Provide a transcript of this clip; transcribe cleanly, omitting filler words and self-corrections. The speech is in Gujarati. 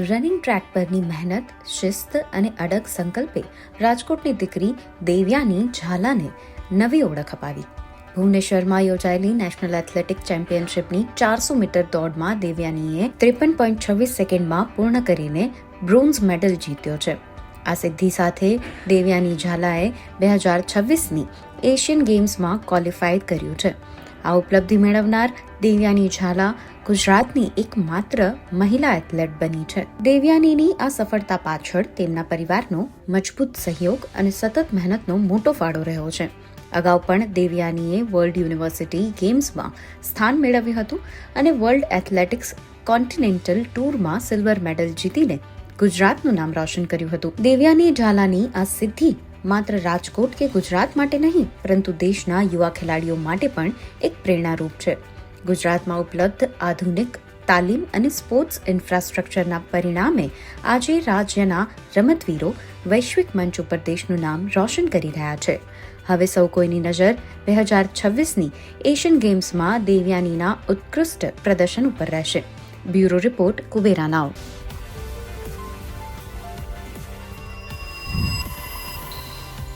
રનિંગ ટ્રેક પરની મહેનત, શિસ્ત અને અડગ સંકલ્પે રાજકોટની દીકરી દેવ્યાની ઝાલાને નવી ઓળખ અપાવી. ભુવનેશ્વરમાં યોજાયેલી નેશનલ એથ્લેટિક ચેમ્પિયનશિપની 400 મીટર દોડમાં દેવ્યાનીએ 53.26 સેકન્ડમાં પૂર્ણ કરીને બ્રોન્ઝ મેડલ જીત્યો છે. આ સિદ્ધિ સાથે દેવ્યાની ઝાલાએ 2026ની એશિયન ગેમ્સમાં ક્વોલિફાઈડ કર્યું છે. આ ઉપલબ્ધિ મેળવનાર દેવ્યાની ઝાલા ગુજરાતની એકમાત્ર મહિલા એથ્લેટ બની છે. દેવ્યાનીની આ સફળતા પાછળ તેમના પરિવારનો મજબૂત સહયોગ અને સતત મહેનતનો મોટો ફાળો રહ્યો છે. અગાઉ પણ દેવ્યાનીએ વર્લ્ડ યુનિવર્સિટી ગેમ્સમાં સ્થાન મેળવ્યું હતું અને વર્લ્ડ એથ્લેટિક્સ કોન્ટિનેન્ટલ ટૂરમાં સિલ્વર મેડલ જીતીને ગુજરાતનું નામ રોશન કર્યું હતું. દેવ્યાની ઝાલાની આ સિદ્ધિ માત્ર રાજકોટ કે ગુજરાત માટે નહીં, પરંતુ દેશના યુવા ખેલાડીઓ માટે પણ એક પ્રેરણારૂપ છે. ગુજરાતમાં ઉપલબ્ધ આધુનિક તાલીમ અને સ્પોર્ટ્સ ઇન્ફ્રાસ્ટ્રક્ચરના પરિણામે આજે રાજ્યના રમતવીરો વૈશ્વિક મંચ ઉપર દેશનું નામ રોશન કરી રહ્યા છે. હવે સૌ કોઈની નજર 2026ની એશિયન ગેમ્સમાં દેવ્યાનીના ઉત્કૃષ્ટ પ્રદર્શન ઉપર રહેશે. બ્યુરો રિપોર્ટ, કુબેરા નાવ.